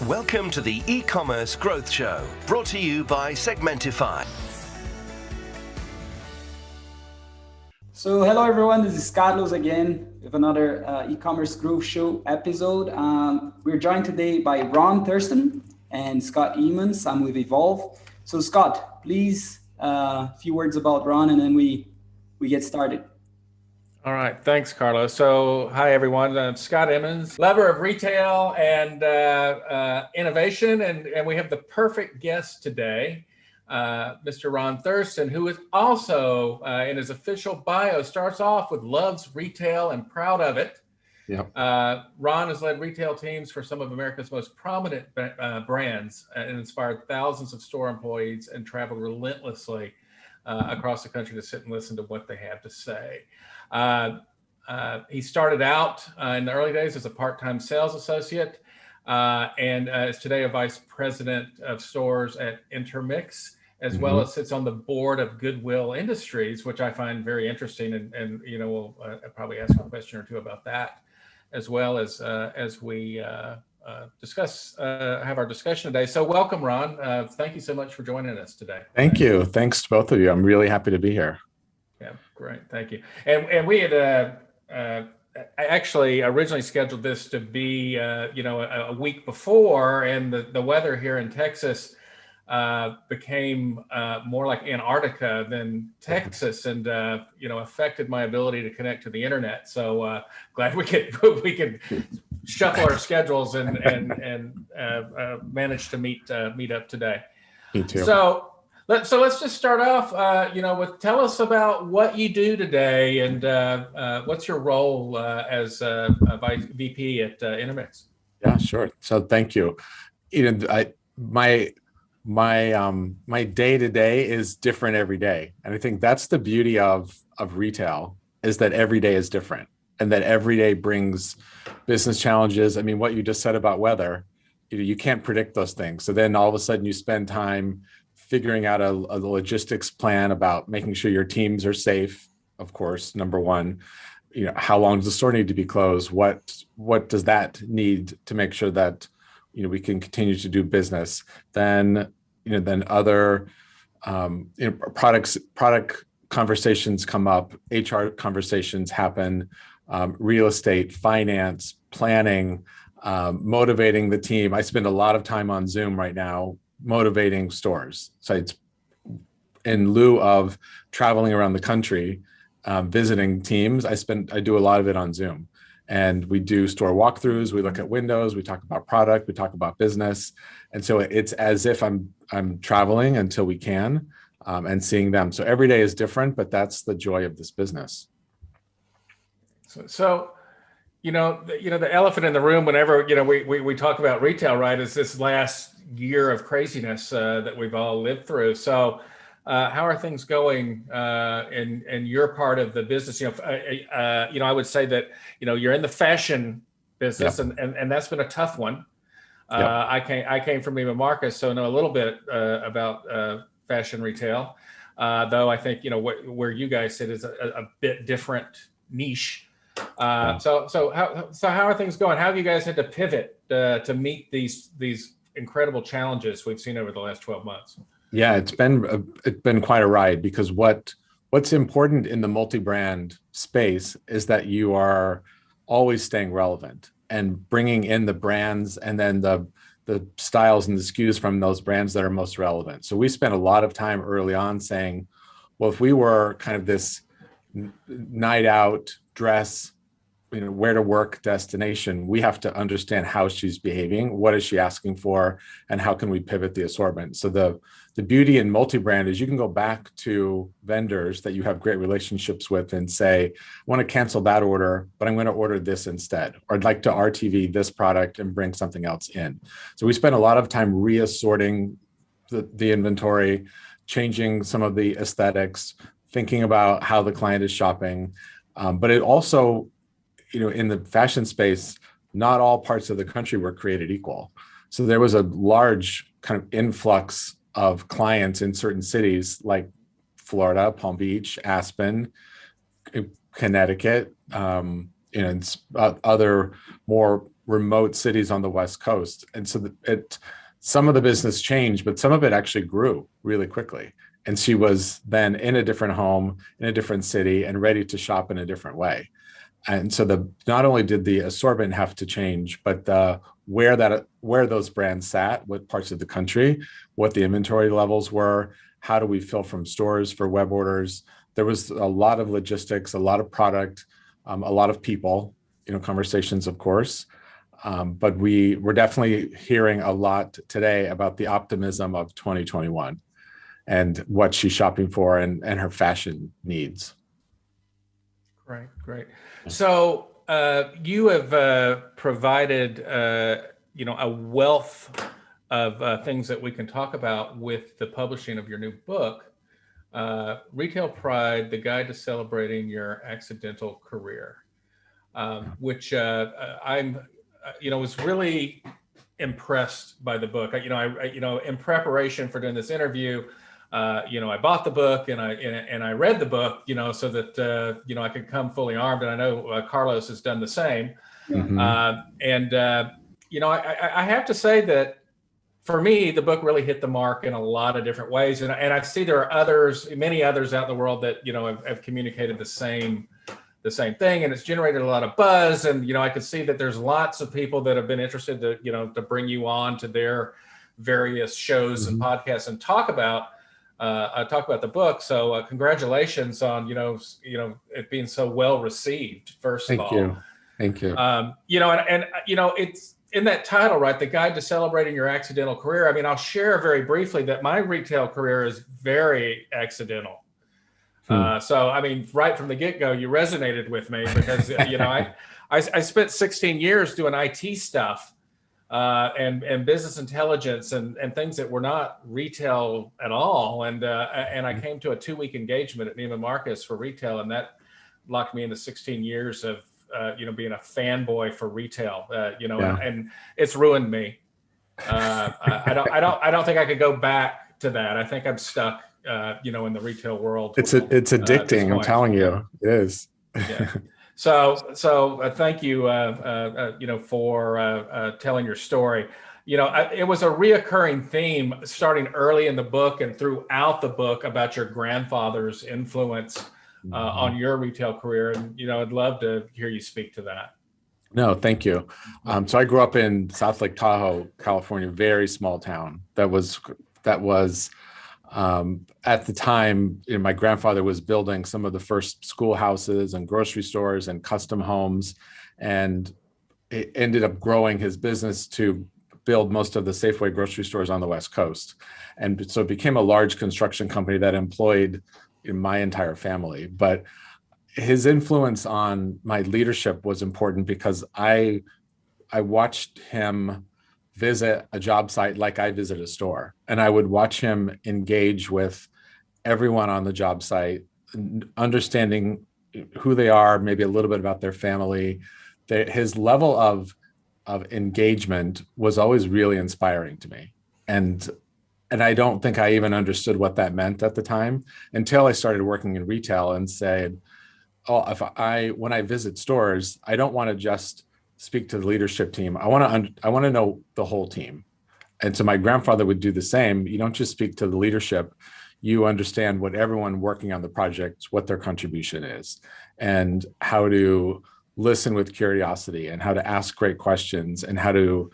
Welcome to the e-commerce growth show, brought to you by Segmentify. So hello everyone, this is Carlos again with another e-commerce growth show episode. We're joined today by Ron Thurston and Scott Emmons. I'm with Evolve. So Scott, please a few words about Ron and then we get started. All right, thanks, Carlos. So, hi everyone. I'm Scott Emmons, lover of retail and innovation, and we have the perfect guest today, Mr. Ron Thurston, who is also in his official bio starts off with loves retail and proud of it. Yep. Ron has led retail teams for some of America's most prominent brands and inspired thousands of store employees and traveled relentlessly across the country to sit and listen to what they have to say. He started out in the early days as a part-time sales associate and is today a vice president of stores at Intermix, as well as sits on the board of Goodwill Industries, which I find very interesting. And you know, we'll probably ask a question or two about that, as well as we have our discussion today. So welcome, Ron. Thank you so much for joining us today. Thank you. Thanks to both of you. I'm really happy to be here. Yeah, great. Thank you. And we had actually originally scheduled this to be, a week before, and the weather here in Texas became more like Antarctica than Texas, and affected my ability to connect to the internet. So glad we could shuffle our schedules and manage to meet up today. Me too. So let's just start off, with tell us about what you do today and what's your role as Vice VP at Intermix. Yeah, sure. So thank you. My day to day is different every day, and I think that's the beauty of retail, is that every day is different, and that every day brings business challenges. I mean, what you just said about weather, you can't predict those things. So then all of a sudden you spend time figuring out a logistics plan about making sure your teams are safe, of course, number one. How long does the store need to be closed? What does that need to make sure that we can continue to do business? Then other product conversations come up, HR conversations happen, real estate, finance, planning, motivating the team. I spend a lot of time on Zoom right now motivating stores. So it's in lieu of traveling around the country, visiting teams, I do a lot of it on Zoom. And we do store walkthroughs, we look at windows, we talk about product, we talk about business. And so it's as if I'm traveling until we can, and seeing them. So every day is different, but that's the joy of this business. So the elephant in the room whenever we talk about retail, right, is this last year of craziness that we've all lived through. So how are things going in your part of the business? I would say that you're in the fashion business, Yep. and that's been a tough one. Yep. I came from Neiman Marcus, so know a little bit about fashion retail, though I think where you guys sit is a bit different niche. So how are things going? How have you guys had to pivot to meet these incredible challenges we've seen over the last 12 months? Yeah, it's been quite a ride, because what's important in the multi-brand space is that you are always staying relevant and bringing in the brands and then the styles and the SKUs from those brands that are most relevant. So we spent a lot of time early on saying, well, if we were kind of this night out dress, where to work destination, we have to understand how she's behaving, what is she asking for, and how can we pivot the assortment. So the beauty in multi-brand is you can go back to vendors that you have great relationships with and say, I want to cancel that order, but I'm going to order this instead, or I'd like to RTV this product and bring something else in. So we spent a lot of time reassorting the inventory, changing some of the aesthetics, thinking about how the client is shopping. But it also, in the fashion space, not all parts of the country were created equal. So there was a large kind of influx of clients in certain cities like Florida, Palm Beach, Aspen, Connecticut, and other more remote cities on the West Coast. And so some of the business changed, but some of it actually grew really quickly. And she was then in a different home, in a different city, and ready to shop in a different way. And so not only did the assortment have to change, but where those brands sat, what parts of the country, what the inventory levels were, how do we fill from stores for web orders. There was a lot of logistics, a lot of product, a lot of people, conversations, of course. But we're definitely hearing a lot today about the optimism of 2021 and what she's shopping for and her fashion needs. Great. So you have provided, a wealth of things that we can talk about with the publishing of your new book, Retail Pride, The Guide to Celebrating Your Accidental Career, which I'm, was really impressed by the book. In preparation for doing this interview, I bought the book and I read the book, so that, I could come fully armed. And I know Carlos has done the same. Mm-hmm. I have to say that for me, the book really hit the mark in a lot of different ways. And I see there are many others out in the world that, have communicated the same thing, and it's generated a lot of buzz. And, I could see that there's lots of people that have been interested to, to bring you on to their various shows and podcasts and talk about the book. So congratulations on, it being so well received, first of all. Thank you. It's in that title, right? The Guide to Celebrating Your Accidental Career. I mean, I'll share very briefly that my retail career is very accidental. So, I mean, right from the get-go, you resonated with me because, I spent 16 years doing IT stuff and business intelligence and things that were not retail at all. And I came to a 2-week engagement at Neiman Marcus for retail, and that locked me into 16 years of, being a fanboy for retail, and it's ruined me. I don't think I could go back to that. I think I'm stuck, in the retail world. It's addicting. I'm telling you, it is. Yeah. So thank you, for telling your story. It was a reoccurring theme starting early in the book and throughout the book about your grandfather's influence on your retail career. And, I'd love to hear you speak to that. No, thank you. So I grew up in South Lake Tahoe, California, very small town. That was at the time, my grandfather was building some of the first schoolhouses and grocery stores and custom homes, and it ended up growing his business to build most of the Safeway grocery stores on the West Coast. And so it became a large construction company that employed my entire family. But his influence on my leadership was important because I watched him visit a job site like I visit a store, and I would watch him engage with everyone on the job site, understanding who they are, maybe a little bit about their family. His level of engagement was always really inspiring to me, and I don't think I even understood what that meant at the time until I started working in retail and said, when I visit stores, I don't want to just speak to the leadership team. I want to know the whole team. And so my grandfather would do the same. You don't just speak to the leadership. You understand what everyone working on the project, what their contribution is, and how to listen with curiosity, and how to ask great questions, and how to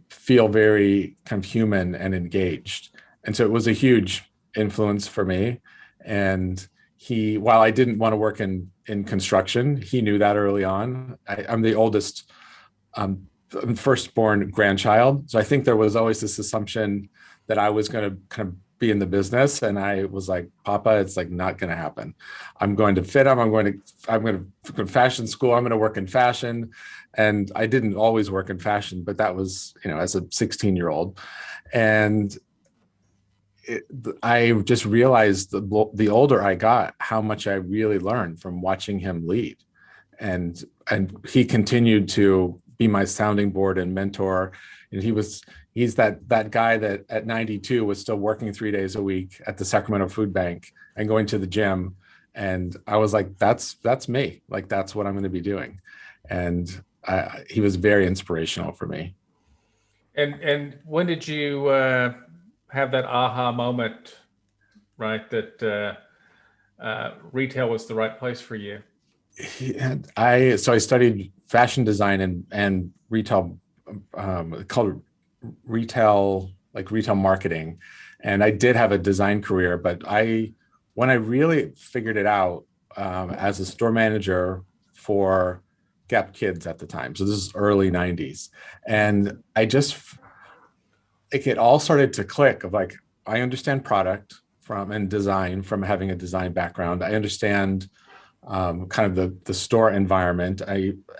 feel very kind of human and engaged. And so it was a huge influence for me. And while I didn't want to work in construction, he knew that early on. I'm the oldest, firstborn grandchild. So I think there was always this assumption that I was going to kind of be in the business. And I was like, Papa, it's like not going to happen. I'm going to fit him. I'm going to go to fashion school. I'm going to work in fashion. And I didn't always work in fashion, but that was, as a 16-year-old. And I just realized the older I got, how much I really learned from watching him lead. And he continued to be my sounding board and mentor. And he's that guy that at 92 was still working 3 days a week at the Sacramento Food Bank and going to the gym. And I was like, that's me. Like, that's what I'm going to be doing. And he was very inspirational for me. And when did you have that aha moment, right? That retail was the right place for you? I studied fashion design and retail, called retail, like retail marketing. And I did have a design career, but when I really figured it out, as a store manager for Gap Kids at the time. So this is early 90s. And it all started to click of like, I understand product and design from having a design background. I understand kind of the store environment.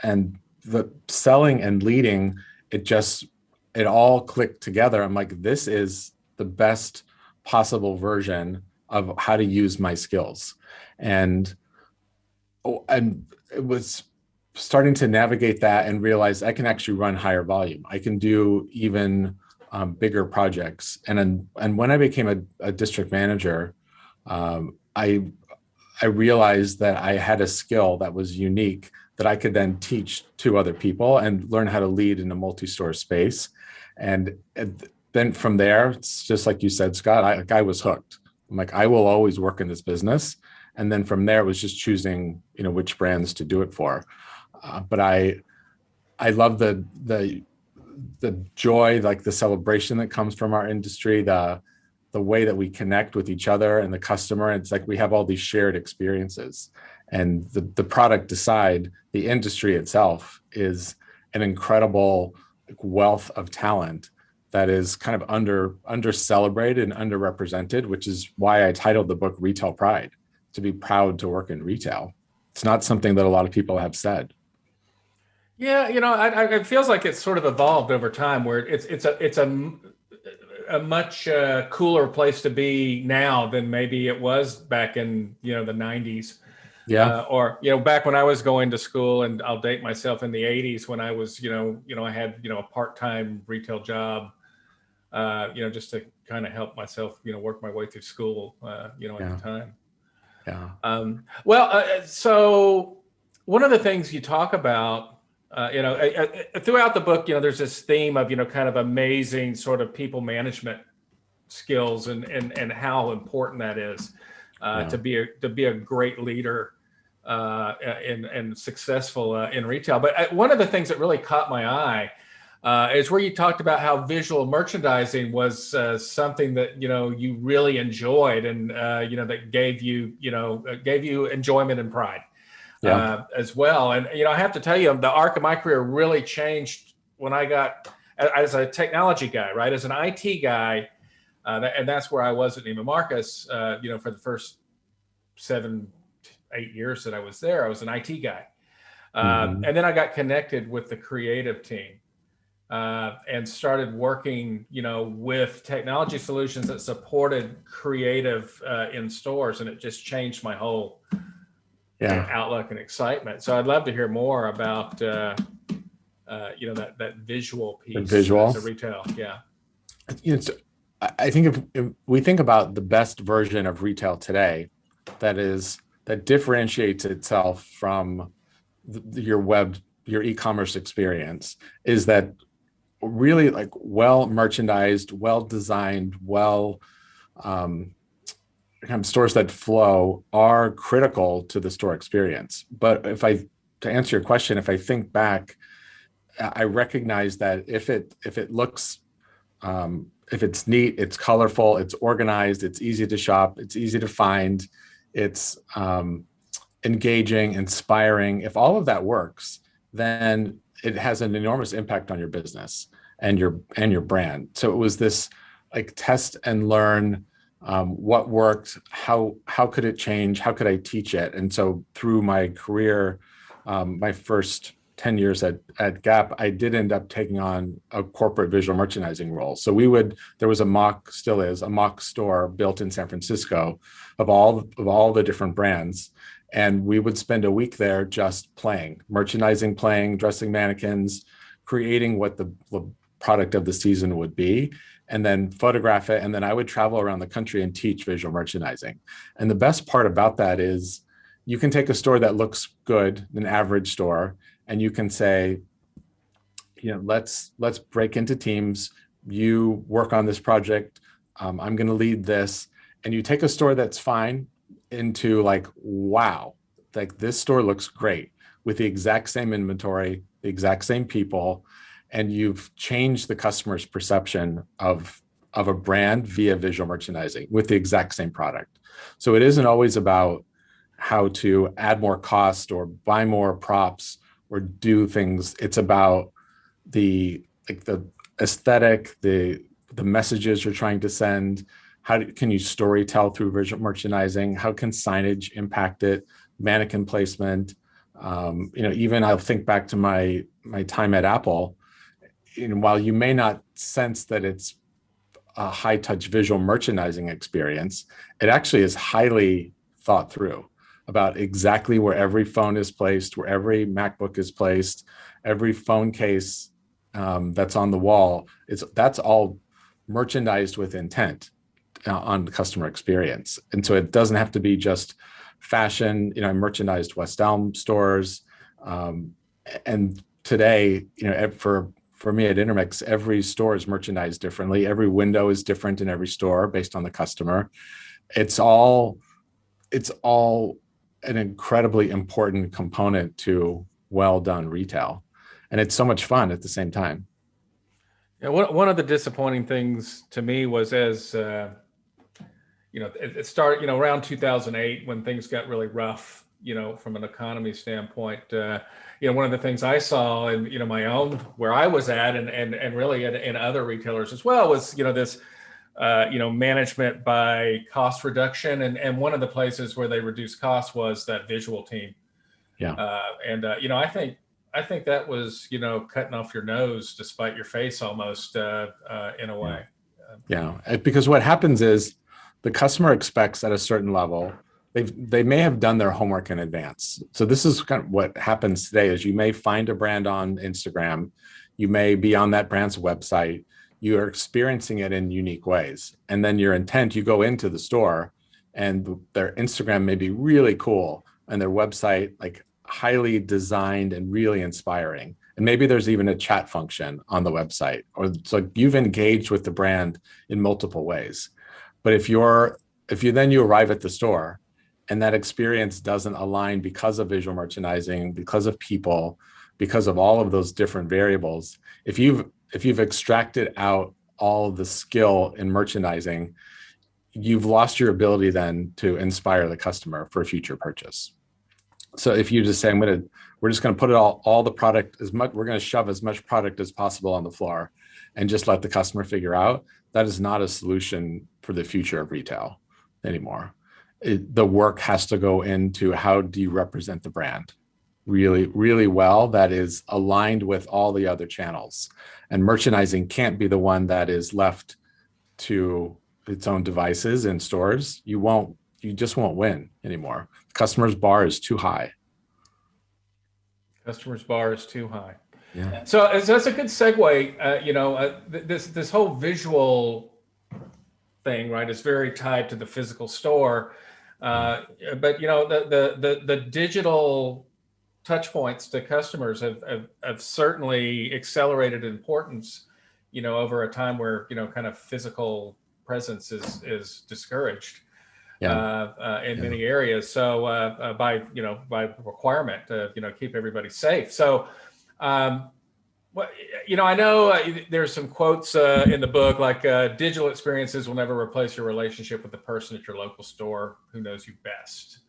And the selling and leading, it all clicked together. I'm like, this is the best possible version of how to use my skills. And it was starting to navigate that and realize I can actually run higher volume. I can do even bigger projects. And when I became a district manager, I realized that I had a skill that was unique that I could then teach to other people and learn how to lead in a multi-store space. And then from there, it's just like you said, Scott, I was hooked. I'm like, I will always work in this business. And then from there, it was just choosing, which brands to do it for. But I love the joy, like the celebration that comes from our industry, the way that we connect with each other and the customer. It's like we have all these shared experiences, and the product aside, the industry itself is an incredible wealth of talent that is kind of under celebrated and underrepresented, which is why I titled the book Retail Pride, to be proud to work in retail. It's not something that a lot of people have said. Yeah, it feels like it's sort of evolved over time, where it's a much cooler place to be now than maybe it was back in the 90s. Yeah. Or back when I was going to school, and I'll date myself, in the 80s, when I was I had a part-time retail job, just to kind of help myself work my way through school at the time. Yeah. So one of the things you talk about, throughout the book, there's this theme of, kind of amazing sort of people management skills and how important that is to be a great leader and successful in retail. But one of the things that really caught my eye is where you talked about how visual merchandising was something that you really enjoyed, and that gave you enjoyment and pride. As well. And, I have to tell you, the arc of my career really changed when I got, as a technology guy, right? As an IT guy, and that's where I was at Neiman Marcus, for the first 7-8 years that I was there. I was an IT guy. And then I got connected with the creative team and started working, with technology solutions that supported creative in stores. And it just changed my whole outlook and excitement. So I'd love to hear more about that visual piece. Visual to retail. Yeah. I think if we think about the best version of retail today, that differentiates itself from your e-commerce experience, is that really like well merchandised, well designed, kind of stores that flow are critical to the store experience. But to answer your question, if I think back, I recognize that if it looks, if it's neat, it's colorful, it's organized, it's easy to shop, it's easy to find, it's engaging, inspiring. If all of that works, then it has an enormous impact on your business and your brand. So it was this like test and learn. What worked, how could it change, how could I teach it? And so through my career, my first 10 years at Gap, I did end up taking on a corporate visual merchandising role. So there was still is a mock store built in San Francisco of all the different brands. And we would spend a week there just merchandising, dressing mannequins, creating what the product of the season would be, and then photograph it. And then I would travel around the country and teach visual merchandising. And the best part about that is you can take a store that looks good, an average store, and you can say, let's break into teams. You work on this project. I'm going to lead this. And you take a store that's fine into like, wow, like this store looks great with the exact same inventory, the exact same people, and you've changed the customer's perception of a brand via visual merchandising with the exact same product. So it isn't always about how to add more cost or buy more props or do things. It's about the aesthetic, the messages you're trying to send. Can you story tell through visual merchandising? How can signage impact it? Mannequin placement. Even I'll think back to my time at Apple. While you may not sense that it's a high touch visual merchandising experience, it actually is highly thought through about exactly where every phone is placed, where every MacBook is placed, every phone case that's on the wall. That's all merchandised with intent on the customer experience. And so it doesn't have to be just fashion. I merchandised West Elm stores. And today, for me at Intermix, every store is merchandised differently. Every window is different in every store based on the customer. It's all an incredibly important component to well done retail. And it's so much fun at the same time. Yeah, one of the disappointing things to me was as it started, around 2008 when things got really rough, from an economy standpoint. One of the things I saw in, my own, where I was at and really in other retailers as well was, this, management by cost reduction. And one of the places where they reduced costs was that visual team. Yeah. I think that was, cutting off your nose to spite your face almost in a way. Yeah, because what happens is the customer expects at a certain level, they may have done their homework in advance. So this is kind of what happens today is you may find a brand on Instagram, you may be on that brand's website, you are experiencing it in unique ways. And then your intent, you go into the store and their Instagram may be really cool and their website like highly designed and really inspiring. And maybe there's even a chat function on the website, or so you've engaged with the brand in multiple ways. But if you arrive at the store and that experience doesn't align because of visual merchandising, because of people, because of all of those different variables, if you've extracted out all of the skill in merchandising, you've lost your ability then to inspire the customer for a future purchase. So if you just say, we're just going to put it all the product we're going to shove as much product as possible on the floor and just let the customer figure out, that is not a solution for the future of retail anymore. The work has to go into how do you represent the brand really, really well that is aligned with all the other channels. And merchandising can't be the one that is left to its own devices in stores. You just won't win anymore. Customer's bar is too high. Customer's bar is too high. Yeah. So that's a good segue. This whole visual thing, right, is very tied to the physical store. But the digital touch points to customers have certainly accelerated in importance, over a time where, kind of physical presence is discouraged. In many areas. So by requirement to, keep everybody safe. So, I know there's some quotes in the book, like digital experiences will never replace your relationship with the person at your local store who knows you best,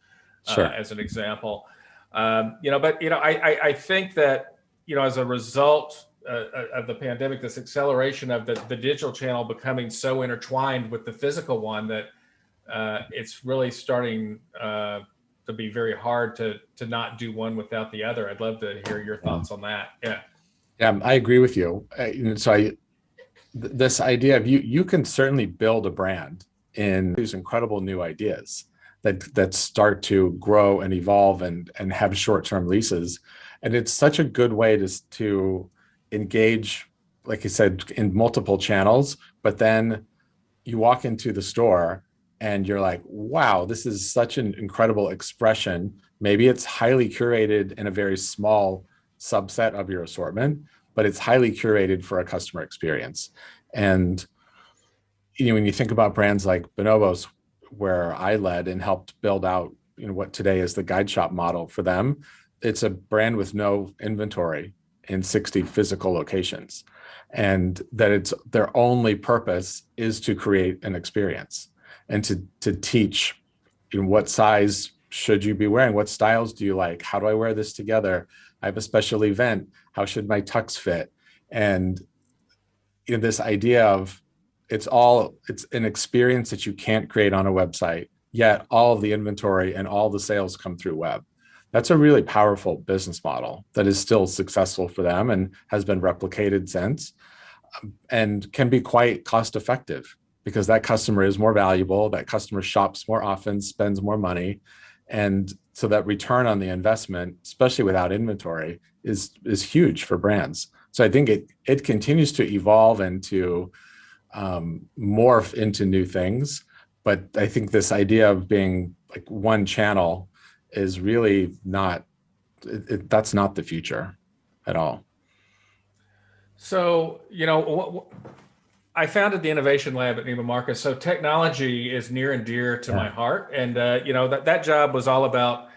sure. As an example. I think that, as a result of the pandemic, this acceleration of the digital channel becoming so intertwined with the physical one that it's really starting to be very hard to not do one without the other. I'd love to hear your thoughts on that. Yeah, I agree with you. This idea of you can certainly build a brand in these incredible new ideas that start to grow and evolve and have short-term leases. And it's such a good way to engage, like you said, in multiple channels, but then you walk into the store and you're like, wow, this is such an incredible expression. Maybe it's highly curated in a very small subset of your assortment, but it's highly curated for a customer experience. And when you think about brands like Bonobos, where I led and helped build out what today is the guide shop model for them, it's a brand with no inventory in 60 physical locations, and that it's their only purpose is to create an experience and to teach what size should you be wearing, what styles do you like, how do I wear this together, I have a special event, how should my tux fit? And this idea of it's an experience that you can't create on a website, yet all of the inventory and all the sales come through web. That's a really powerful business model that is still successful for them and has been replicated since, and can be quite cost effective because that customer is more valuable, that customer shops more often, spends more money. And so that return on the investment, especially without inventory, is huge for brands. So I think it continues to evolve and to morph into new things. But I think this idea of being like one channel is really not, that's not the future at all. So, I founded the Innovation Lab at Neiman Marcus. So technology is near and dear to my heart. And, that job was all about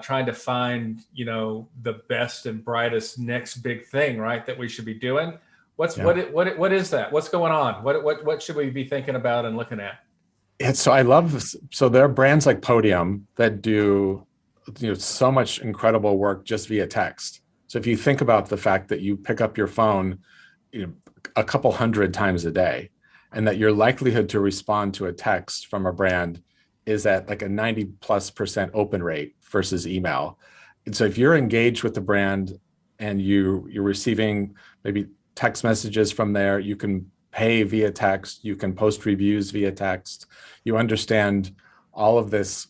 trying to find, the best and brightest next big thing, right, that we should be doing. What is that? What's going on? What should we be thinking about and looking at? So there are brands like Podium that do, so much incredible work just via text. So if you think about the fact that you pick up your phone, a couple hundred times a day, and that your likelihood to respond to a text from a brand is at like a 90+% open rate versus email. And so if you're engaged with the brand and you're receiving maybe text messages from there, you can pay via text, you can post reviews via text, you understand all of this,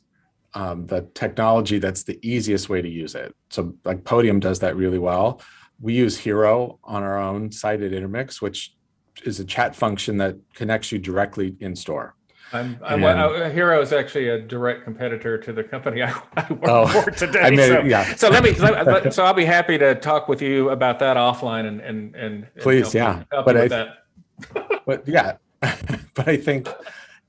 the technology, that's the easiest way to use it. So like Podium does that really well. We use Hero on our own site at Intermix, which is a chat function that connects you directly in store. Hero is actually a direct competitor to the company I work for today. So I'll be happy to talk with you about that offline and please, help you with that. But I think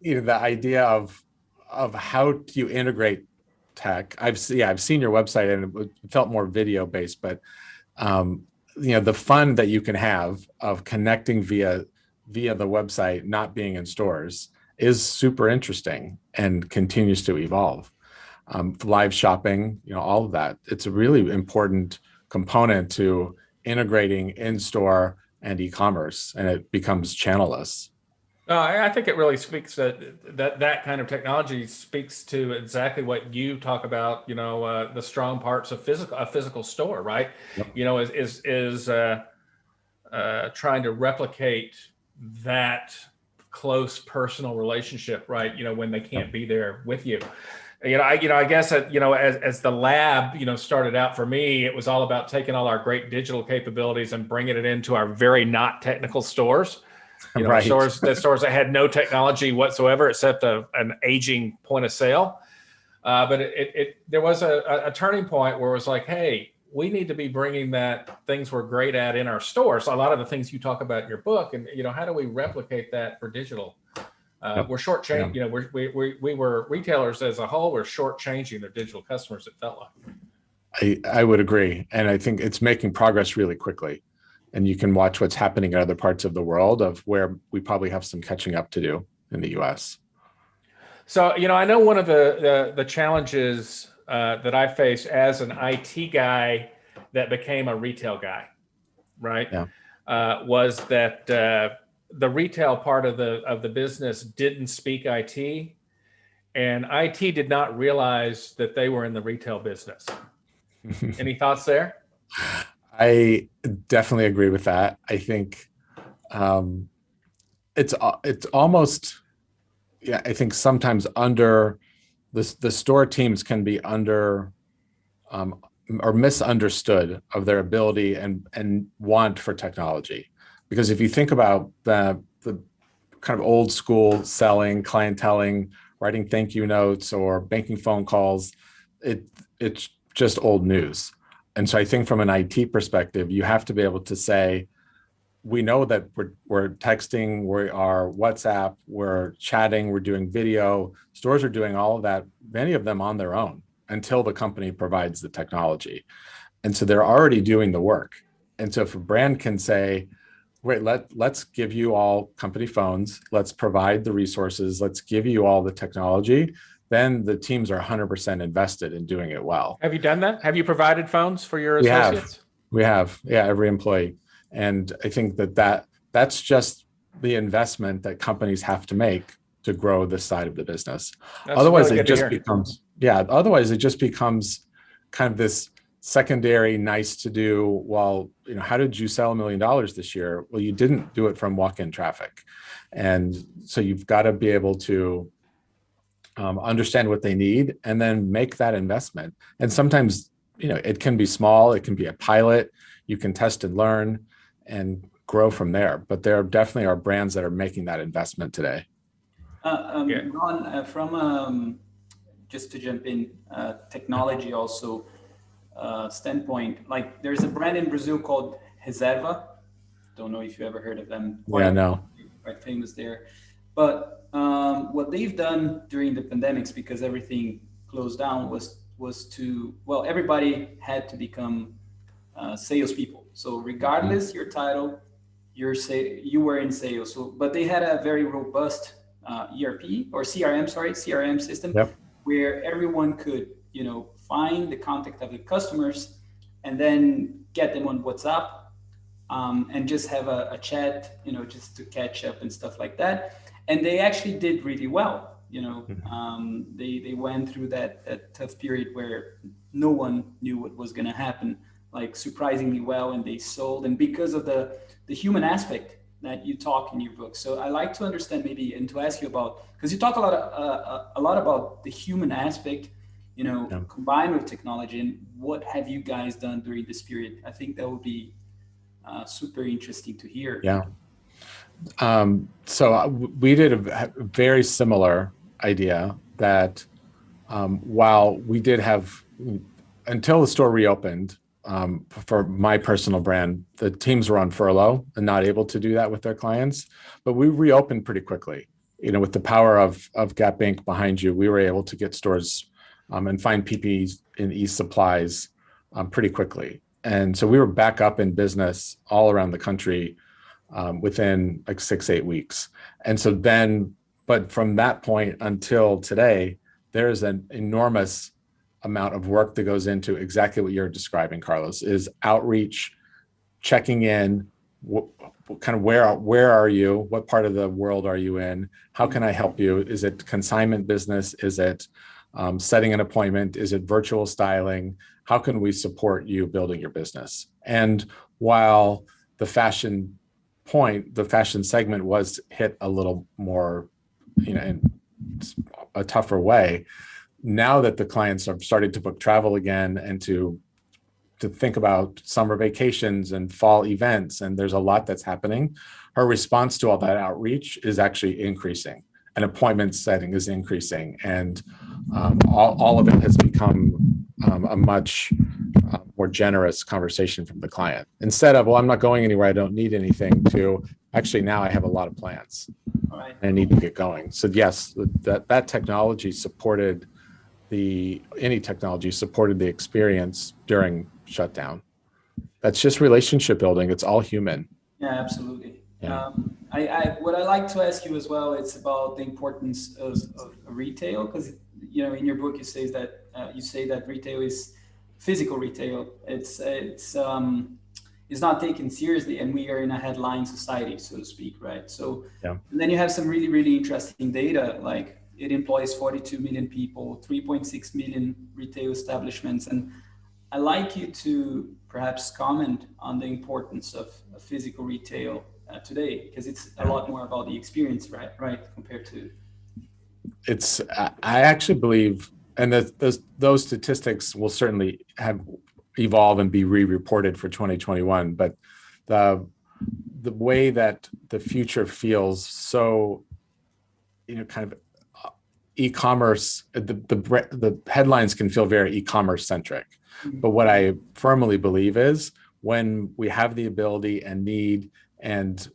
the idea of how do you integrate tech? I've seen your website and it felt more video based, but the fun that you can have of connecting via the website, not being in stores, is super interesting and continues to evolve. Live shopping, all of that. It's a really important component to integrating in-store and e-commerce, and it becomes channelless. I think it really speaks that kind of technology speaks to exactly what you talk about. The strong parts of a physical store, right? Yep. Is trying to replicate that close personal relationship, right? When they can't be there with you. I guess that, as the lab, started out for me, it was all about taking all our great digital capabilities and bringing it into our very not technical stores. Right. Stores that had no technology whatsoever except an aging point of sale. But there was a turning point where it was like, hey, we need to be bringing that things we're great at in our stores. A lot of the things you talk about in your book, and how do we replicate that for digital? We're shortchanging. We were retailers as a whole. We're shortchanging their digital customers. It felt like. I would agree, and I think it's making progress really quickly. And you can watch what's happening in other parts of the world of where we probably have some catching up to do in the U.S. So, I know one of the challenges that I face as an IT guy that became a retail guy, right? Yeah. Was that the retail part of the business didn't speak IT, and IT did not realize that they were in the retail business. Any thoughts there? I definitely agree with that. I think it's almost, I think sometimes under the store teams can be under or misunderstood of their ability and want for technology. Because if you think about the kind of old school selling, clienteling, writing thank you notes or making phone calls, it's just old news. And so I think from an IT perspective, you have to be able to say, we know that we're texting, we are WhatsApp, we're chatting, we're doing video. Stores are doing all of that, many of them on their own until the company provides the technology. And so they're already doing the work. And so if a brand can say, wait, let's give you all company phones, let's provide the resources, let's give you all the technology, then the teams are 100% invested in doing it well. Have you done that? Have you provided phones for your We associates? We have, yeah, every employee. And I think that's just the investment that companies have to make to grow this side of the business. That's Otherwise, really it good to just hear. becomes, yeah, otherwise it just becomes kind of this secondary nice to do. Well, how did you sell $1 million this year? Well, you didn't do it from walk-in traffic. And so you've got to be able to understand what they need and then make that investment. And sometimes, it can be small, it can be a pilot, you can test and learn and grow from there. But there definitely are brands that are making that investment today. Ron, from just to jump in, technology also standpoint, like there's a brand in Brazil called Reserva. Don't know if you ever heard of them. Yeah, no. Quite famous there. But what they've done during the pandemics, because everything closed down, was to, well, everybody had to become salespeople. So regardless your title, you were in sales. So, but they had a very robust ERP or CRM system, yep, where everyone could, find the contact of the customers and then get them on WhatsApp and just have a chat, just to catch up and stuff like that. And they actually did really well. They went through that tough period where no one knew what was going to happen, like surprisingly well, and they sold. And because of the human aspect that you talk in your book. So I like to understand maybe, and to ask you about, because you talk a lot about the human aspect, combined with technology, and what have you guys done during this period? I think that would be super interesting to hear. Yeah. So we did a very similar idea that while we did have, until the store reopened, for my personal brand, the teams were on furlough and not able to do that with their clients, but we reopened pretty quickly. With the power of Gap Inc. behind you, we were able to get stores and find PPEs and e-supplies pretty quickly. And so we were back up in business all around the country within like 6-8 weeks. And so then, but from that point until today, there's an enormous amount of work that goes into exactly what you're describing, Carlos, is outreach, checking in, kind of where are you? What part of the world are you in? How can I help you? Is it consignment business? Is it setting an appointment? Is it virtual styling? How can we support you building your business? And while the fashion segment was hit a little more, in a tougher way, now that the clients are starting to book travel again and to think about summer vacations and fall events, and there's a lot that's happening, her response to all that outreach is actually increasing, and appointment setting is increasing, and all of it has become a much more generous conversation from the client. Instead of, well, I'm not going anywhere, I don't need anything, to actually now I have a lot of plans. All right. And I need to get going. So yes, that technology supported any technology supported the experience during shutdown. That's just relationship building. It's all human. Yeah, absolutely. Yeah. What I like to ask you as well, it's about the importance of retail, because in your book you say that retail is physical retail. It's not taken seriously, and we are in a headline society, so to speak, right? So, yeah. And then you have some really, really interesting data, like it employs 42 million people, 3.6 million retail establishments. And I'd like you to perhaps comment on the importance of physical retail today, because it's a lot more about the experience, right? Compared to. I actually believe, and those statistics will certainly evolve and be re-reported for 2021, but the way that the future feels so, kind of e-commerce, the headlines can feel very e-commerce centric. But what I firmly believe is when we have the ability and need and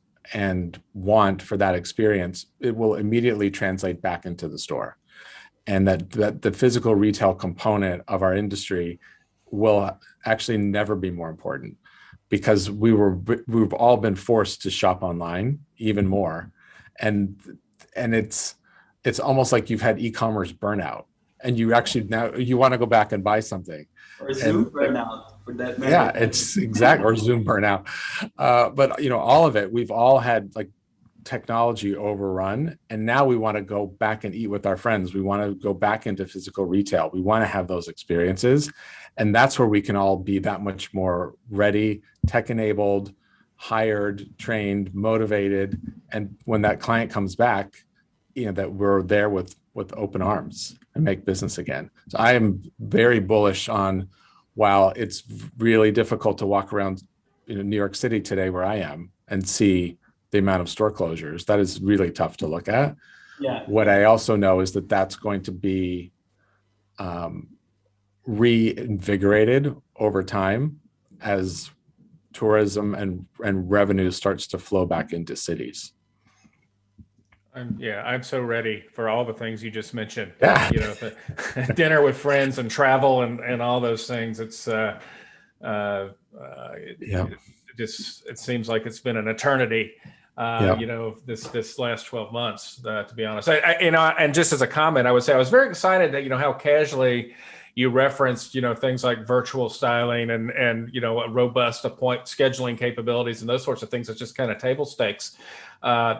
want for that experience, it will immediately translate back into the store. And that the physical retail component of our industry will actually never be more important, because we've all been forced to shop online even more. And it's almost like you've had e-commerce burnout, and you actually now you want to go back and buy something. Or Zoom burnout, for that matter. Yeah, it's exact, or Zoom burnout. But all of it, we've all had like technology overrun, and now we want to go back and eat with our friends. We want to go back into physical retail. We want to have those experiences, and that's where we can all be that much more ready, tech-enabled, hired, trained, motivated, and when that client comes back, that we're there with open arms and make business again. So I am very bullish on, while it's really difficult to walk around New York City today where I am and see the amount of store closures, that is really tough to look at. Yeah. What I also know is that that's going to be reinvigorated over time as tourism and revenue starts to flow back into cities. I'm so ready for all the things you just mentioned. Yeah. The dinner with friends and travel and all those things. It's it seems like it's been an eternity. This last 12 months, to be honest. And just as a comment, I would say I was very excited that how casually you referenced things like virtual styling and a robust appointment scheduling capabilities and those sorts of things. It's just kind of table stakes,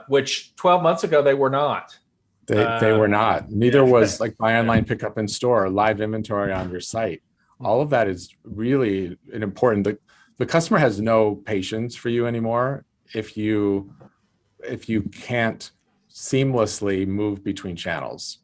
which 12 months ago they were not. They were not. Neither was like buy online, pick up in store, live inventory on your site. All of that is really an important. The customer has no patience for you anymore if you can't seamlessly move between channels.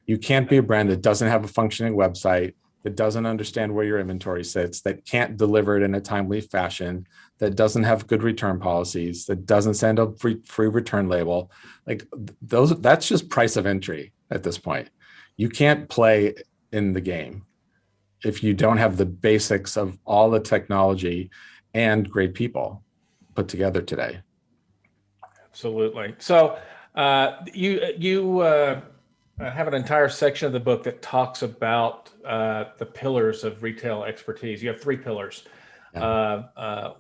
You can't be a brand that doesn't have a functioning website, that doesn't understand where your inventory sits, that can't deliver it in a timely fashion, that doesn't have good return policies, that doesn't send a free return label. Like that's just price of entry at this point. You can't play in the game if you don't have the basics of all the technology and great people put together today. Absolutely. So you have an entire section of the book that talks about the pillars of retail expertise. You have 3 pillars,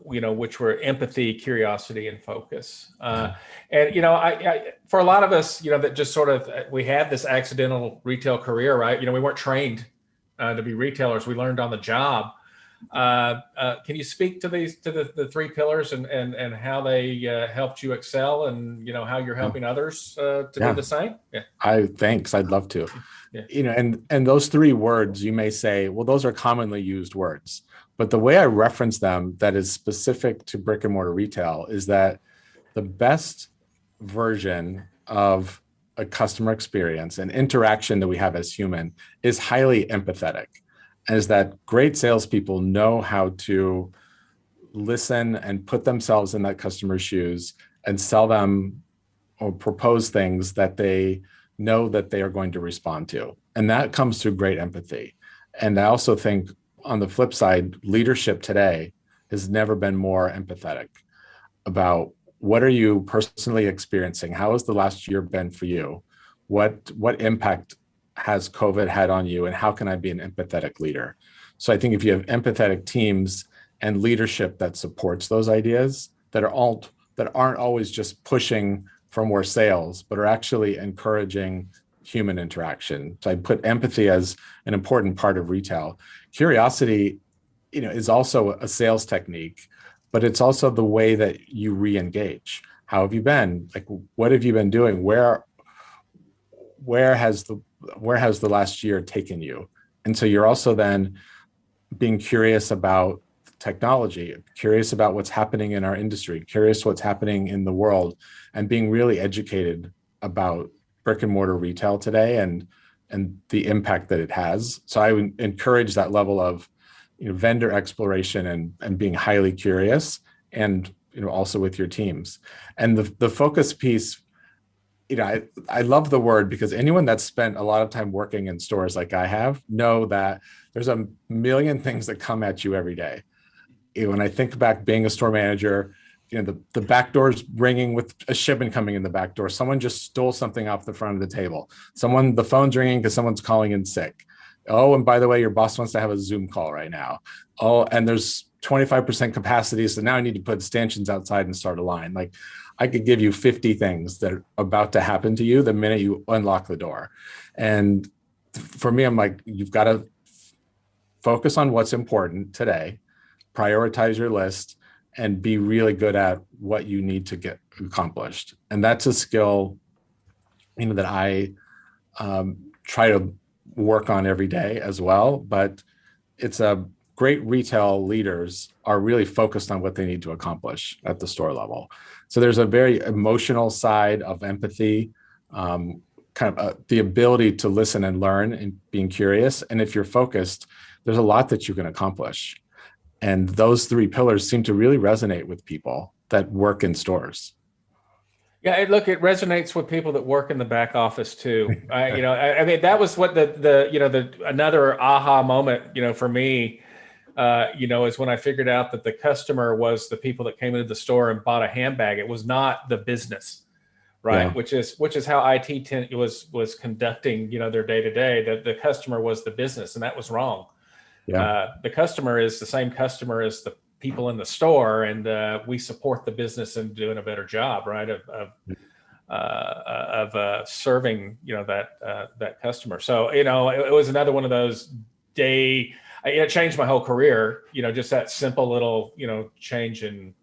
which were empathy, curiosity, and focus. And I for a lot of us, that just sort of we had this accidental retail career, right? We weren't trained to be retailers. We learned on the job. Can you speak to the 3 pillars and how they helped you excel, and how you're helping others to do the same? Yeah. Thanks. I'd love to. Yeah. And those 3 words, you may say, well, those are commonly used words, but the way I reference them that is specific to brick and mortar retail is that the best version of a customer experience and interaction that we have as human is highly empathetic. Is that great salespeople know how to listen and put themselves in that customer's shoes and sell them or propose things that they know that they are going to respond to. And that comes through great empathy. And I also think on the flip side, leadership today has never been more empathetic about what are you personally experiencing? How has the last year been for you? What impact has COVID had on you, and how can I be an empathetic leader? So I think if you have empathetic teams and leadership that supports those ideas that aren't always just pushing for more sales, but are actually encouraging human interaction. So I put empathy as an important part of retail. Curiosity, is also a sales technique, but it's also the way that you re-engage. How have you been? Like, what have you been doing? Where has the last year taken you? And so you're also then being curious about technology, curious about what's happening in our industry, curious what's happening in the world, and being really educated about brick and mortar retail today and the impact that it has. So I would encourage that level of vendor exploration and being highly curious, and also with your teams. And the focus piece, I love the word, because anyone that's spent a lot of time working in stores like I have know that there's a million things that come at you every day. When I think back being a store manager, the back door's ringing with a shipment coming in the back door. Someone just stole something off the front of the table. The phone's ringing because someone's calling in sick. Oh, and by the way, your boss wants to have a Zoom call right now. Oh, and there's 25% capacity, so now I need to put stanchions outside and start a line. Like, I could give you 50 things that are about to happen to you the minute you unlock the door. And for me, I'm like, you've got to focus on what's important today, prioritize your list, and be really good at what you need to get accomplished. And that's a skill, that I try to work on every day as well. But it's a great retail leaders are really focused on what they need to accomplish at the store level. So there's a very emotional side of empathy, the ability to listen and learn and being curious. And if you're focused, there's a lot that you can accomplish. And those three pillars seem to really resonate with people that work in stores. Yeah, it resonates with people that work in the back office too. I mean, that was what the another aha moment, for me, is when I figured out that the customer was the people that came into the store and bought a handbag. It was not the business, right? Yeah. Which is how IT was conducting, their day to day. That the customer was the business, and that was wrong. Yeah. The customer is the same customer as the people in the store, and we support the business in doing a better job, right? Of serving, that customer. So, it was another one of those it changed my whole career, just that simple little, change in,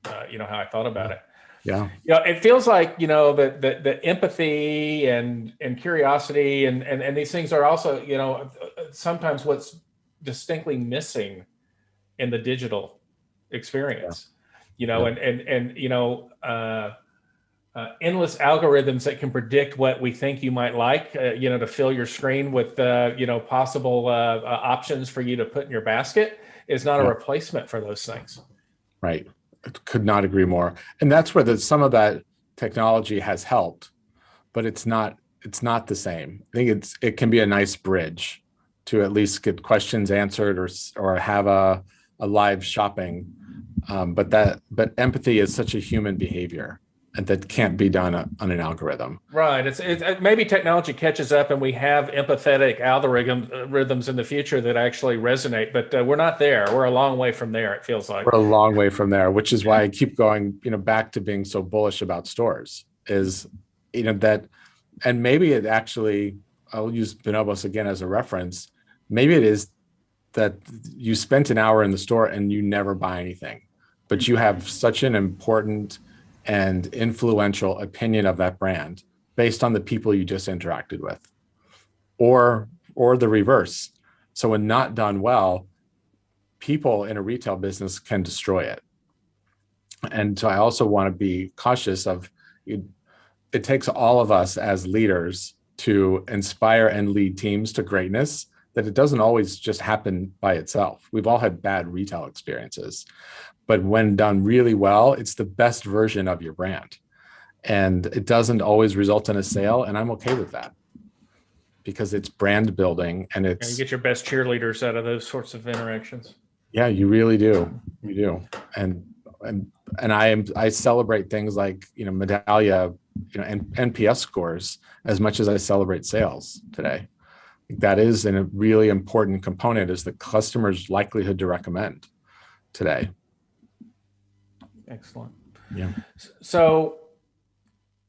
how I thought about it. Yeah. It feels like, the empathy and curiosity and these things are also, sometimes what's distinctly missing in the digital experience, endless algorithms that can predict what we think you might like, to fill your screen with, possible options for you to put in your basket is not a replacement for those things. Right. I could not agree more. And that's where some of that technology has helped, but it's not the same. I think it can be a nice bridge to at least get questions answered or have a live shopping. But empathy is such a human behavior, and that can't be done on an algorithm. Right. It's maybe technology catches up and we have empathetic algorithms in the future that actually resonate, but we're not there. We're a long way from there, it feels like. We're a long way from there, which is why I keep going, back to being so bullish about stores is, that, and maybe it actually, I'll use Bonobos again as a reference. Maybe it is that you spent an hour in the store and you never buy anything, but you have such an important and influential opinion of that brand based on the people you just interacted with, or the reverse. So when not done well, people in a retail business can destroy it. And so I also want to be cautious of it. It takes all of us as leaders to inspire and lead teams to greatness, that it doesn't always just happen by itself. We've all had bad retail experiences, but when done really well, it's the best version of your brand. And it doesn't always result in a sale, and I'm okay with that because it's brand building and it's— you get your best cheerleaders out of those sorts of interactions. Yeah, you really do. You do. And I celebrate things like, Medallia, and NPS scores as much as I celebrate sales today. That is a really important component, is the customer's likelihood to recommend today. Excellent. Yeah. So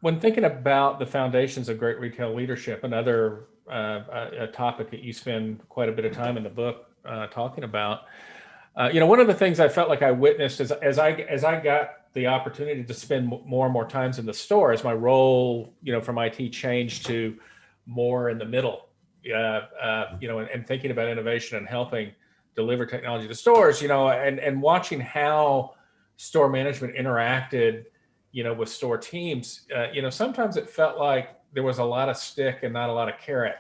when thinking about the foundations of great retail leadership, another a topic that you spend quite a bit of time in the book talking about, one of the things I felt like I witnessed as I got the opportunity to spend more and more times in the store, as my role, from IT changed to more in the middle, and thinking about innovation and helping deliver technology to stores, and watching how store management interacted, with store teams, sometimes it felt like there was a lot of stick and not a lot of carrot,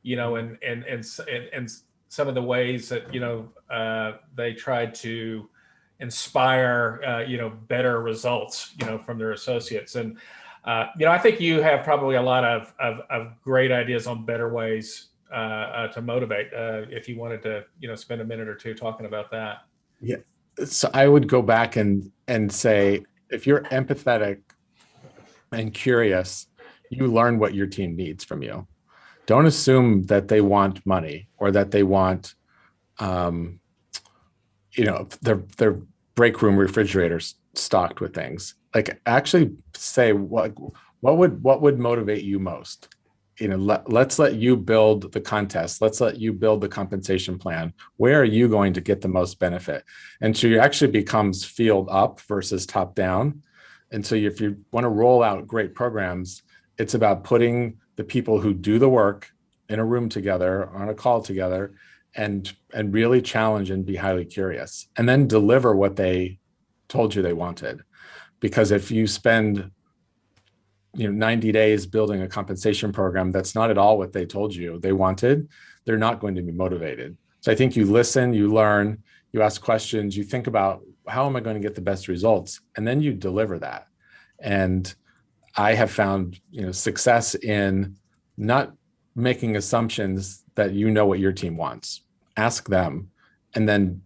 and some of the ways that, they tried to inspire, better results, from their associates. And I think you have probably a lot of great ideas on better ways to motivate. If you wanted to, spend a minute or two talking about that. Yeah. So I would go back and say, if you're empathetic and curious, you learn what your team needs from you. Don't assume that they want money or that they want, their break room refrigerators stocked with things. Like, actually say what would motivate you most. Let's let you build the contest. Let's let you build the compensation plan. Where are you going to get the most benefit? And so it actually becomes field up versus top down. And so if you want to roll out great programs, it's about putting the people who do the work in a room together, on a call together, and really challenge and be highly curious, and then deliver what they told you they wanted. Because if you spend 90 days building a compensation program that's not at all what they told you they wanted, they're not going to be motivated. So I think you listen, you learn, you ask questions, you think about, how am I going to get the best results? And then you deliver that. And I have found, success in not making assumptions that what your team wants. Ask them. And then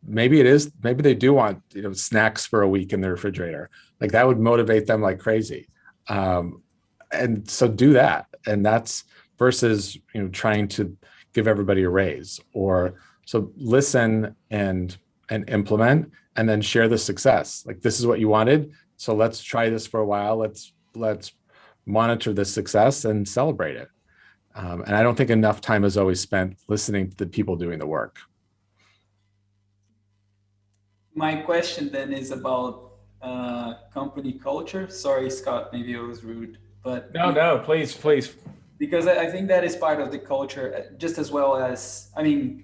maybe they do want, snacks for a week in the refrigerator. Like, that would motivate them like crazy. And so do that. And that's versus, trying to give everybody a raise. Or so listen and implement, and then share the success. Like, this is what you wanted, so let's try this for a while. Let's monitor the success and celebrate it. And I don't think enough time is always spent listening to the people doing the work. My question then is about company culture. Sorry, Scott, maybe I was rude, but no, please. Because I think that is part of the culture, just as well as,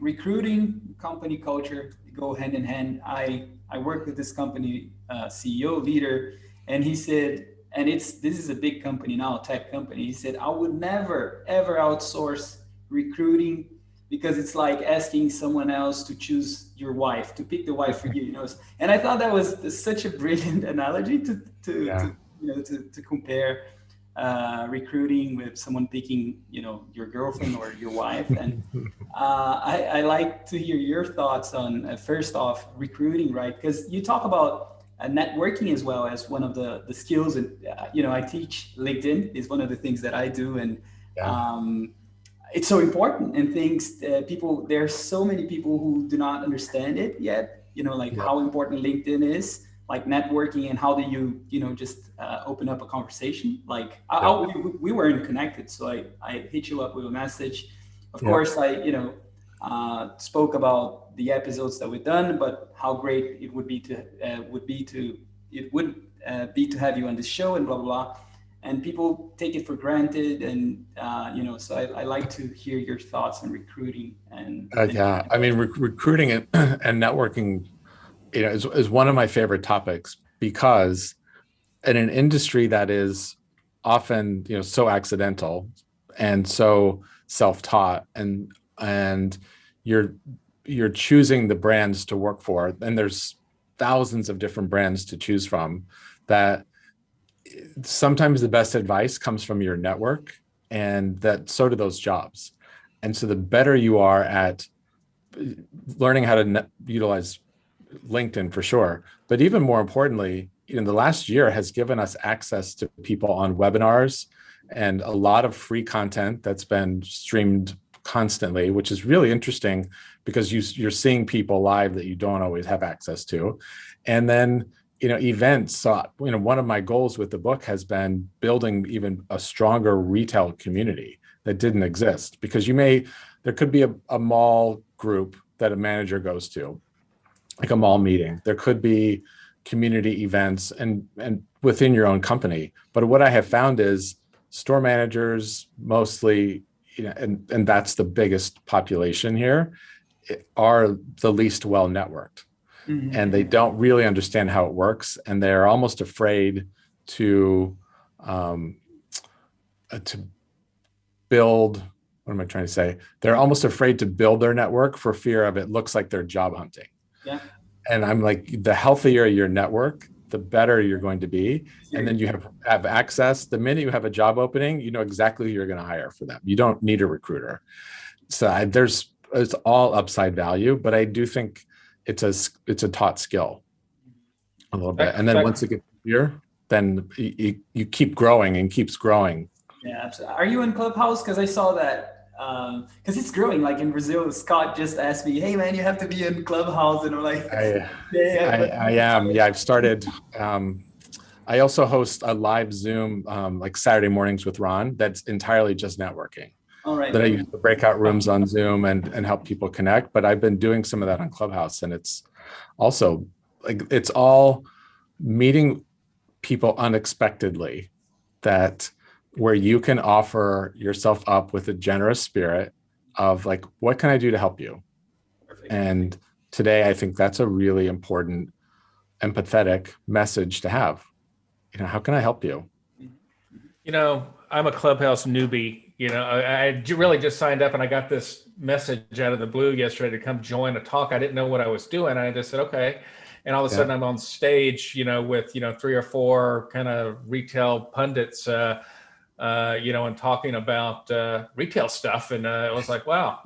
recruiting, company culture go hand in hand. I work with this company CEO leader, and he said, and this is a big company now, tech company. He said, I would never ever outsource recruiting, because it's like asking someone else to choose your wife, to pick the wife for you, And I thought that was such a brilliant analogy to compare recruiting with someone picking, your girlfriend or your wife. And I like to hear your thoughts on, first off, recruiting, right? Because you talk about networking as well as one of the skills. And, I teach LinkedIn is one of the things that I do. And it's so important, and there are so many people who do not understand it yet, how important LinkedIn is, like networking, and how do you, just open up a conversation. Like, we weren't connected, so I hit you up with a message. Of course, I spoke about the episodes that we've done, but how great it would be to have you on this show, and blah blah blah. And people take it for granted, and so I like to hear your thoughts on recruiting and recruiting and networking, is one of my favorite topics, because in an industry that is often so accidental and so self-taught, and you're choosing the brands to work for, and there's thousands of different brands to choose from, that sometimes the best advice comes from your network, and that so do those jobs. And so the better you are at learning how to utilize LinkedIn, for sure, but even more importantly, the last year has given us access to people on webinars and a lot of free content that's been streamed constantly, which is really interesting, because you're seeing people live that you don't always have access to. And then events. So, one of my goals with the book has been building even a stronger retail community that didn't exist, because there could be a mall group that a manager goes to, like a mall meeting. There could be community events and within your own company. But what I have found is store managers mostly, and that's the biggest population here, are the least well networked. Mm-hmm. And they don't really understand how it works, and they're almost afraid to build. What am I trying to say? They're almost afraid to build their network for fear of it looks like they're job hunting. Yeah. And I'm like, the healthier your network, the better you're going to be. And then you have access. The minute you have a job opening, you know exactly who you're going to hire for them. You don't need a recruiter. So it's all upside value, but I do think it's a taught skill a little bit. And then once it gets clear, then you keep growing and keeps growing. Yeah, absolutely. Are you in Clubhouse? Because I saw that. Because it's growing. Like in Brazil, Scott just asked me, "Hey man, you have to be in Clubhouse," and I'm like, I am. Yeah, I've started. I also host a live Zoom like Saturday mornings with Ron. That's entirely just networking. All right. That I use the breakout rooms on Zoom and help people connect. But I've been doing some of that on Clubhouse, and it's also like it's all meeting people unexpectedly, that where you can offer yourself up with a generous spirit of like, what can I do to help you? Perfect. And today, I think that's a really important, empathetic message to have. You know, how can I help you? You know, I'm a Clubhouse newbie. You know, I really just signed up and I got this message out of the blue yesterday to come join a talk. I didn't know what I was doing. I just said, okay. And all of a sudden I'm on stage, you know, with, you know, 3 or 4 kind of retail pundits, you know, and talking about retail stuff. And I was like, wow,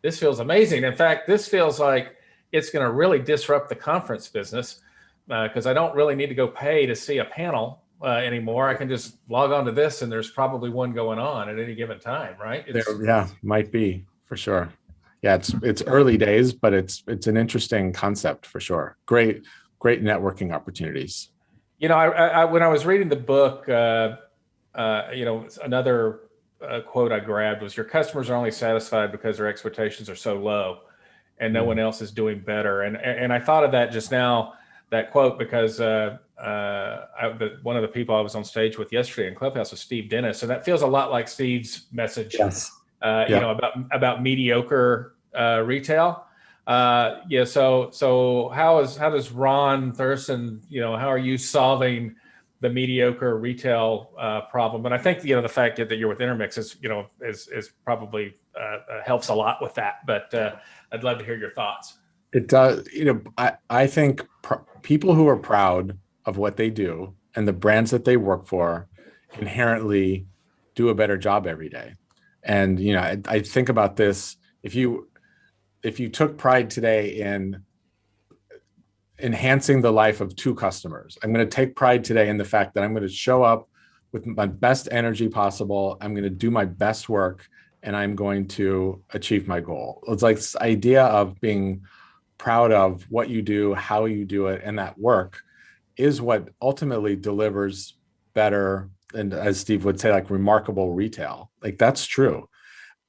this feels amazing. In fact, this feels like it's going to really disrupt the conference business because I don't really need to go pay to see a panel anymore. I can just log on to this and there's probably one going on at any given time, right? Yeah, might be for sure. Yeah, it's early days, but it's an interesting concept for sure. Great networking opportunities. You know, I when I was reading the book, you know, another quote I grabbed was, "Your customers are only satisfied because their expectations are so low and no one else is doing better." And I thought of that just now, that quote, because one of the people I was on stage with yesterday in Clubhouse was Steve Dennis. And that feels a lot like Steve's message, Yes. You know, about mediocre retail. Yeah. So how does Ron Thurston, you know, how are you solving the mediocre retail problem? And I think, you know, the fact that you're with Intermix is, you know, is probably helps a lot with that. But I'd love to hear your thoughts. It does. You know, I think people who are proud of what they do and the brands that they work for inherently do a better job every day. And, you know, I think about this. If you took pride today in enhancing the life of 2 customers, I'm going to take pride today in the fact that I'm going to show up with my best energy possible. I'm going to do my best work and I'm going to achieve my goal. It's like this idea of being proud of what you do, how you do it, and that work is what ultimately delivers better, and as Steve would say, like remarkable retail. Like that's true.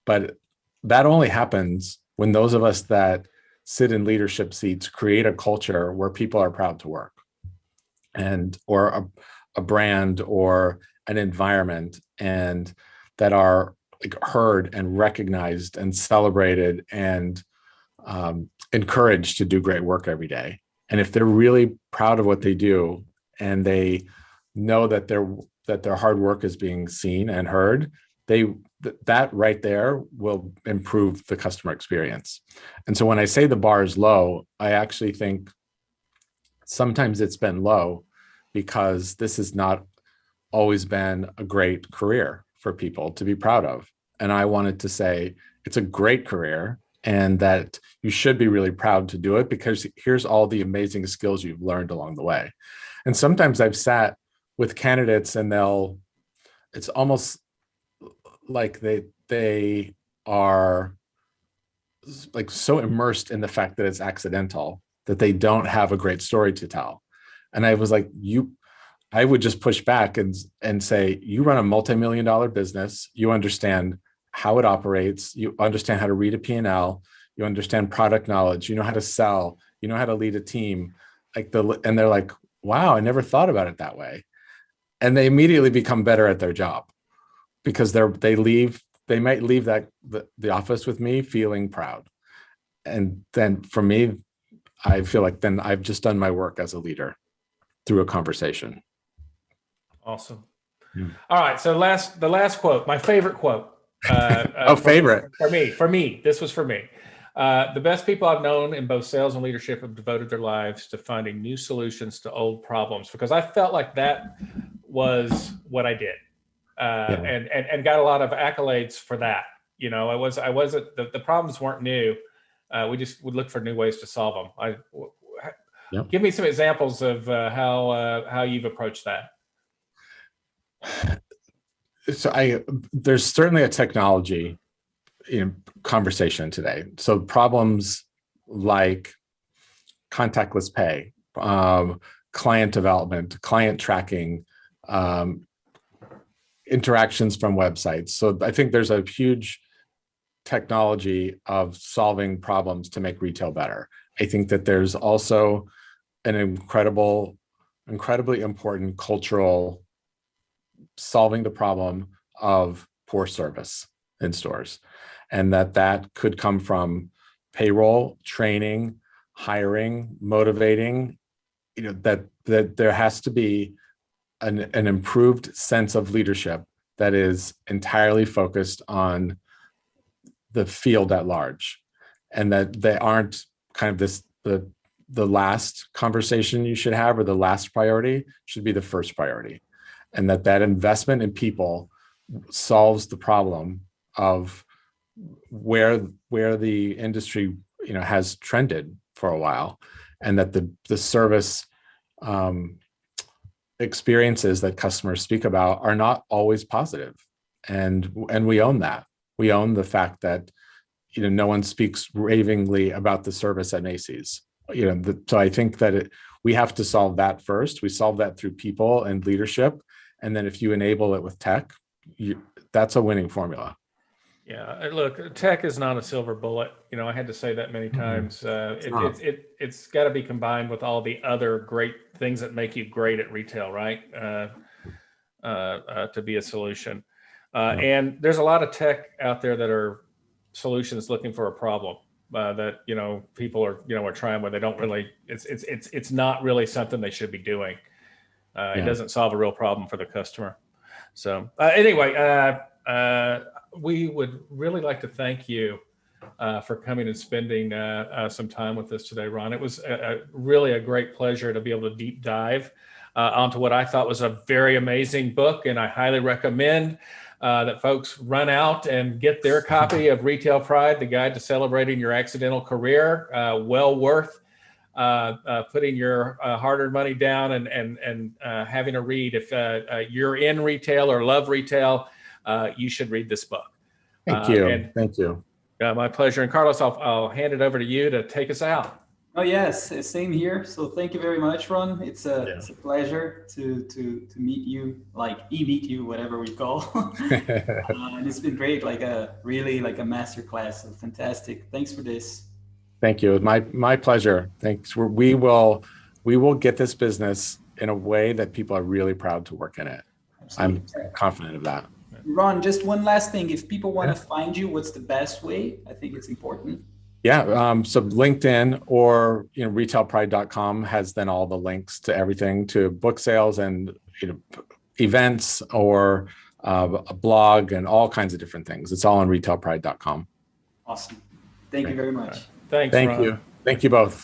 But that only happens when those of us that sit in leadership seats create a culture where people are proud to work, and or a brand or an environment, and that are like heard and recognized and celebrated and encouraged to do great work every day. And if they're really proud of what they do and they know that their hard work is being seen and heard, that right there will improve the customer experience. And so when I say the bar is low, I actually think sometimes it's been low because this has not always been a great career for people to be proud of. And I wanted to say it's a great career and that you should be really proud to do it because here's all the amazing skills you've learned along the way. And sometimes I've sat with candidates and it's almost like they are like so immersed in the fact that it's accidental that they don't have a great story to tell. And I was like, I would just push back and say, you run a multi-million-dollar business, you understand how it operates, you understand how to read a P&L, you understand product knowledge, you know how to sell, you know how to lead a team. And they're like, wow, I never thought about it that way. And they immediately become better at their job because they might leave the office with me feeling proud. And then for me, I feel like then I've just done my work as a leader through a conversation. Awesome. All right. So the last quote, my favorite quote. Favorite for me. This was for me. The best people I've known in both sales and leadership have devoted their lives to finding new solutions to old problems, because I felt like that was what I did, and got a lot of accolades for that. You know, I wasn't the problems weren't new. We just would look for new ways to solve them. Give me some examples of how you've approached that. So there's certainly a technology conversation today. So problems like contactless pay, client development, client tracking, interactions from websites. So I think there's a huge technology of solving problems to make retail better. I think that there's also an incredibly important cultural solving the problem of poor service in stores, and that could come from payroll, training, hiring, motivating. You know, that there has to be an improved sense of leadership that is entirely focused on the field at large, and that they aren't kind of the last conversation you should have, or the last priority should be the first priority, and that investment in people solves the problem of where the industry has trended for a while, and that the service experiences that customers speak about are not always positive, and we own that. We own the fact that no one speaks ravingly about the service at Macy's. So I think that we have to solve that first. We solve that through people and leadership, and then if you enable it with tech, that's a winning formula. Yeah, look, tech is not a silver bullet. I had to say that many times. It's got to be combined with all the other great things that make you great at retail, right? To be a solution. And there's a lot of tech out there that are solutions looking for a problem that people are trying where they don't really. It's not really something they should be doing. It doesn't solve a real problem for the customer. So anyway. We would really like to thank you for coming and spending some time with us today, Ron. It was really a great pleasure to be able to deep dive onto what I thought was a very amazing book, and I highly recommend that folks run out and get their copy of Retail Pride, the Guide to Celebrating Your Accidental Career. Well worth putting your hard-earned money down and having a read. If you're in retail or love retail, you should read this book. Thank you. Thank you. My pleasure. And Carlos, I'll hand it over to you to take us out. Oh yes, same here. So thank you very much, Ron. It's a pleasure to meet you, meet you, whatever we call. And it's been great, really like a masterclass. So fantastic. Thanks for this. Thank you. My pleasure. Thanks. We will get this business in a way that people are really proud to work in it. Absolutely. I'm confident of that. Ron, just one last thing. If people want to find you, what's the best way? I think it's important. Yeah. So LinkedIn or retailpride.com has then all the links to everything, to book sales and events or a blog and all kinds of different things. It's all on retailpride.com. Awesome. Thank you very much. Thanks, Thank Ron. you. Thank you both.